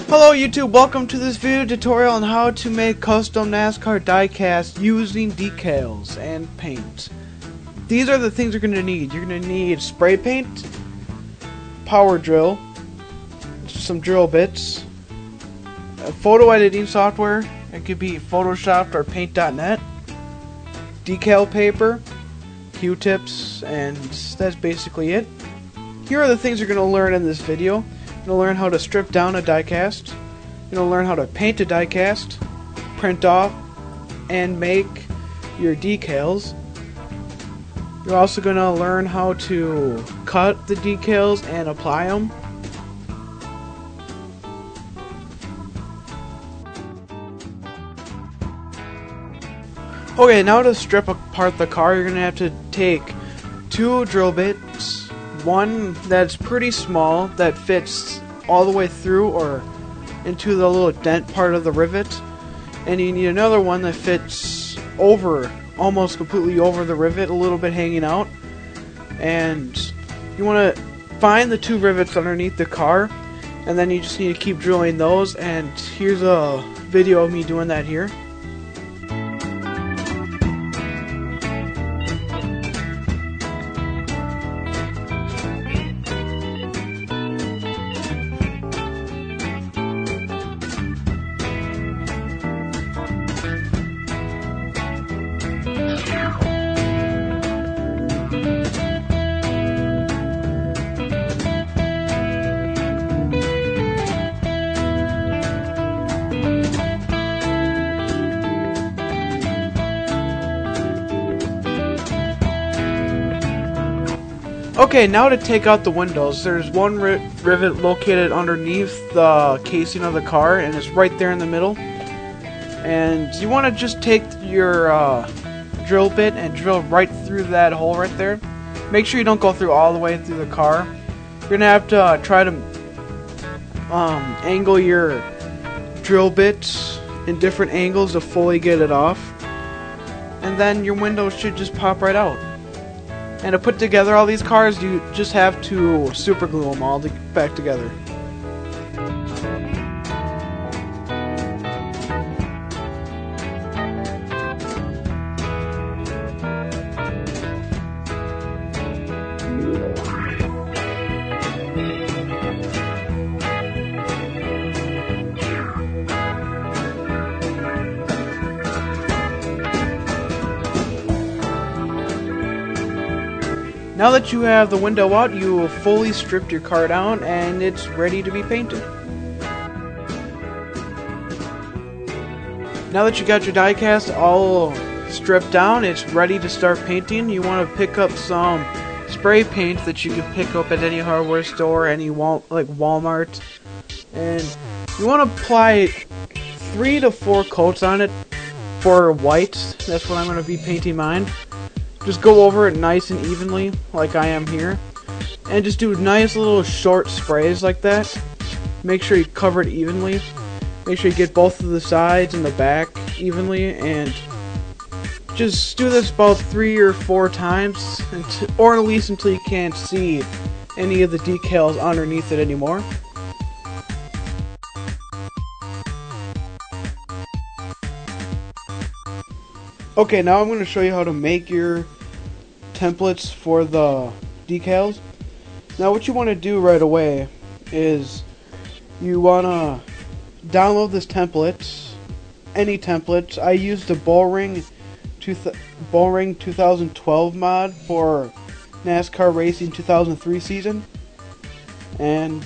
Hello YouTube, welcome to this video tutorial on how to make custom Nascar diecast using decals and paint. These are the things you're going to need. You're going to need spray paint, power drill, some drill bits, a photo editing software, it could be Photoshop or Paint.net, decal paper, Q-tips, and that's basically it. Here are the things you're going to learn in this video. You're going to learn how to strip down a diecast. You're going to learn how to paint a diecast, print off, and make your decals. You're also going to learn how to cut the decals and apply them. Okay, now to strip apart the car, you're going to have to take two drill bits, one that's pretty small that fits all the way through or into the little dent part of the rivet, and you need another one that fits over, almost completely over the rivet, a little bit hanging out. And you want to find the two rivets underneath the car, and then you just need to keep drilling those, and here's a video of me doing that here. Okay, now to take out the windows. There's one rivet located underneath the casing of the car, and it's right there in the middle. And you want to just take your drill bit and drill right through that hole right there. Make sure you don't go through all the way through the car. You're going to have to try to angle your drill bits in different angles to fully get it off. And then your windows should just pop right out. And to put together all these cars, you just have to super glue them all back together. Now that you have the window out, you have fully stripped your car down and it's ready to be painted. Now that you got your diecast all stripped down, it's ready to start painting. You want to pick up some spray paint that you can pick up at any hardware store, like Walmart, and you want to apply 3 to 4 coats on it for white. That's what I'm going to be painting mine. Just go over it nice and evenly, like I am here. And just do nice little short sprays like that. Make sure you cover it evenly. Make sure you get both of the sides and the back evenly. And just do this about 3 or 4 times. Or at least until you can't see any of the decals underneath it anymore. Okay, now I'm going to show you how to make your templates for the decals. Now what you want to do right away is you want to download this template, any template. I used the Bullring 2012 mod for NASCAR Racing 2003 season, and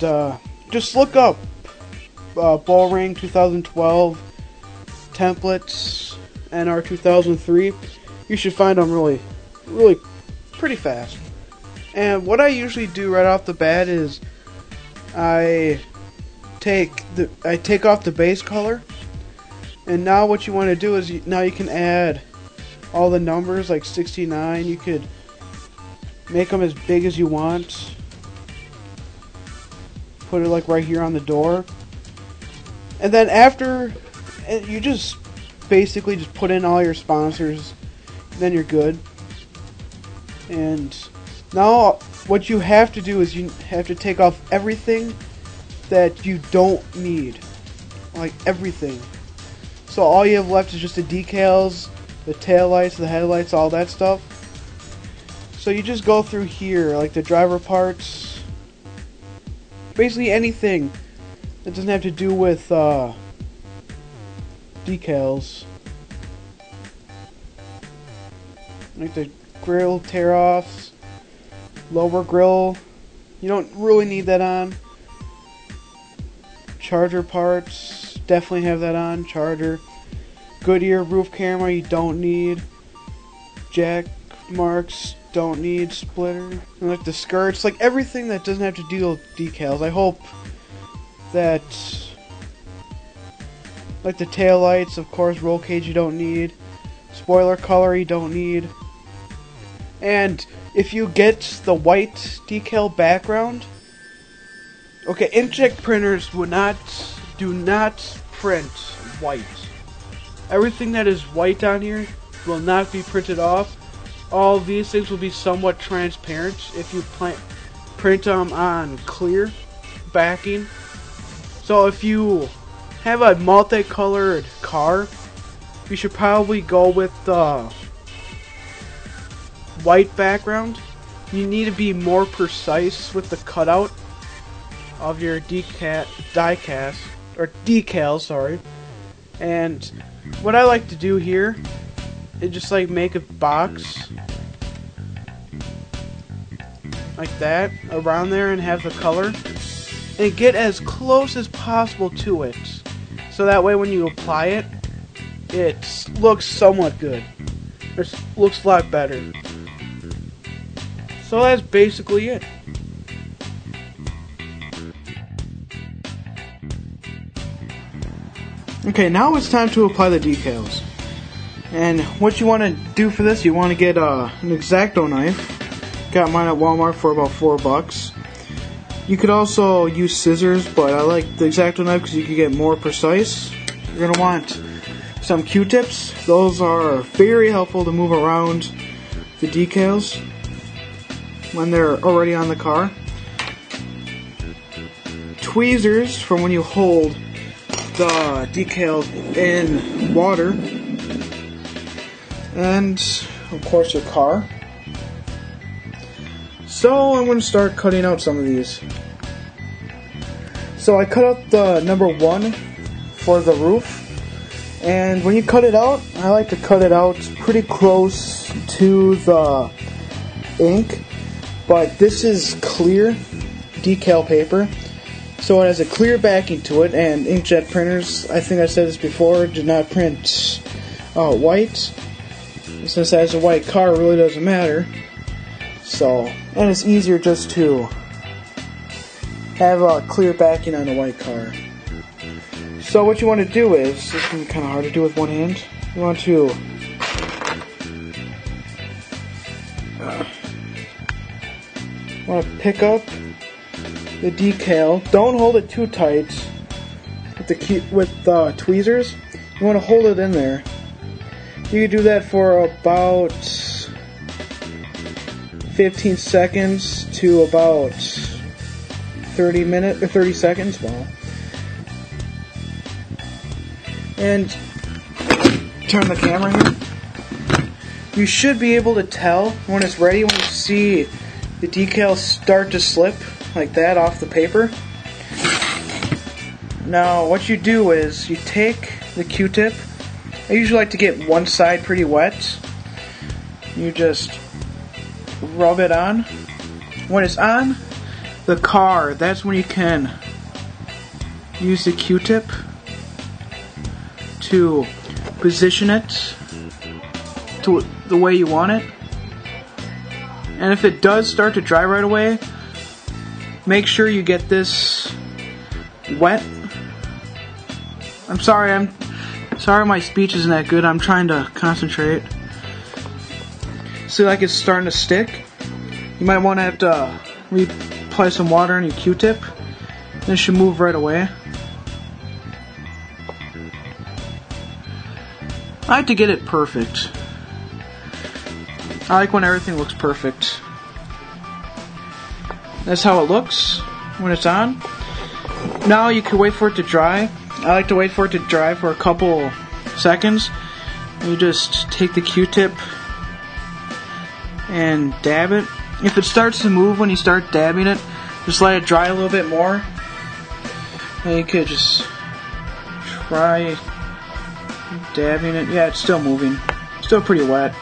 just look up Bullring 2012 templates NR 2003. You should find them really pretty fast. And what I usually do right off the bat is I take off the base color, and now what you want to do is now you can add all the numbers like 69. You could make them as big as you want. Put it like right here on the door, and then after you just basically just put in all your sponsors, then you're good. And now what you have to do is you have to take off everything that you don't need. like everything. So all you have left is just the decals, the taillights, the headlights, all that stuff. So you just go through here, like the driver parts, basically anything that doesn't have to do with decals. Like the grill tear-offs, lower grill, you don't really need that on. Charger parts, definitely have that on. Charger. Goodyear roof camera, you don't need. Jack marks, don't need. Splitter. And like the skirts, like everything that doesn't have to deal with decals. I hope that, like the tail lights, of course, roll cage you don't need. Spoiler color you don't need. And if you get the white decal background, okay, inkjet printers do not print white. Everything that is white on here will not be printed off. All of these things will be somewhat transparent if you print them on clear backing. So if you have a multicolored car, you should probably go with the white background. You need to be more precise with the cutout of your diecast or decals, sorry. And what I like to do here is just like make a box like that around there and have the color and get as close as possible to it, so that way when you apply it, it looks somewhat good. It looks a lot better. So that's basically it. Okay, now it's time to apply the decals. And what you want to do for this, you want to get an X-Acto knife. Got mine at Walmart for about $4. You could also use scissors, but I like the X-Acto knife because you can get more precise. You're going to want some Q-tips. Those are very helpful to move around the decals when they're already on the car. Tweezers for when you hold the decal in water, and of course your car. So I'm going to start cutting out some of these. So I cut out the number 1 for the roof, and when you cut it out, I like to cut it out pretty close to the ink, but this is clear decal paper. So it has a clear backing to it, and inkjet printers, I think I said this before, do not print white. Since it has a white car, it really doesn't matter. So, and it's easier just to have a clear backing on a white car. So what you want to do is, this can be kind of hard to do with one hand, you want to pick up the decal. Don't hold it too tight with the tweezers. You want to hold it in there. You can do that for about 15 seconds to about 30 seconds. Wow. And turn the camera here. You should be able to tell when it's ready when you see the decals start to slip like that off the paper. Now what you do is you take the Q-tip. I usually like to get one side pretty wet. You just rub it on. When it's on the car, that's when you can use the Q-tip to position it to the way you want it. And if it does start to dry right away, make sure you get this wet. I'm sorry my speech isn't that good. I'm trying to concentrate. See, like it's starting to stick. You might want to have to apply some water on your Q-tip. Then it should move right away. I like to get it perfect. I like when everything looks perfect. That's how it looks when it's on. Now you can wait for it to dry, I like to wait for it to dry for a couple seconds. You just take the Q-tip and dab it. If it starts to move when you start dabbing it, just let it dry a little bit more. And you could just try dabbing it. Yeah, it's still moving. Still pretty wet.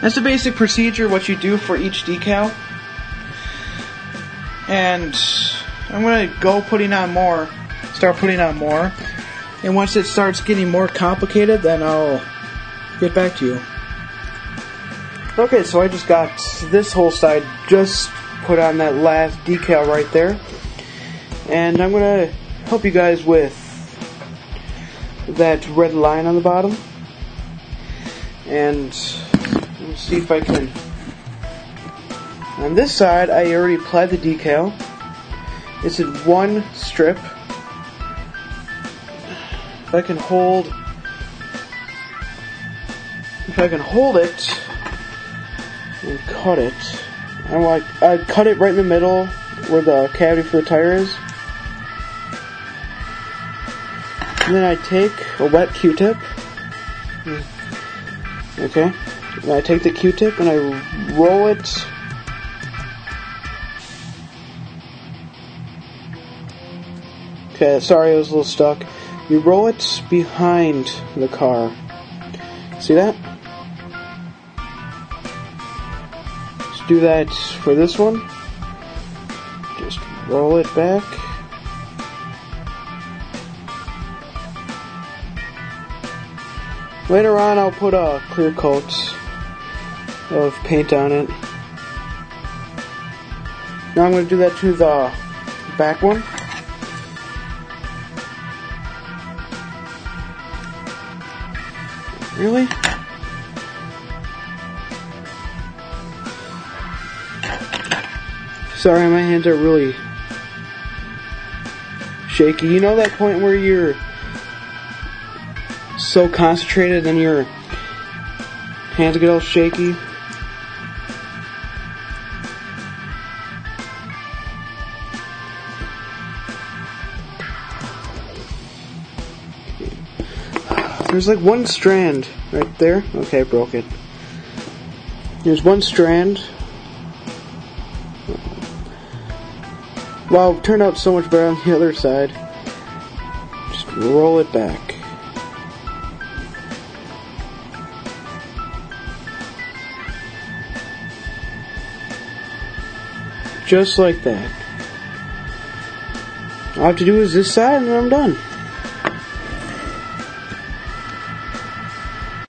That's the basic procedure, what you do for each decal. And I'm going to go start putting on more. And once it starts getting more complicated, then I'll get back to you. Okay, so I just got this whole side just put on that last decal right there. And I'm going to help you guys with that red line on the bottom. And let's see if I can. On this side, I already applied the decal. It's in one strip. If I can hold it and cut it, I'd cut it right in the middle where the cavity for the tire is. And then I take a wet Q-tip. Okay. And I take the Q-tip and I roll it. Okay, sorry, I was a little stuck. You roll it behind the car. See that? Just do that for this one. Just roll it back. Later on, I'll put a clear coat of paint on it. Now I'm going to do that to the back one. Really? Sorry, my hands are really shaky. You know that point where you're so concentrated and your hands get all shaky? There's like one strand right there. Okay, I broke it. There's one strand. Wow, it turned out so much better on the other side. Just roll it back. Just like that. All I have to do is this side and then I'm done.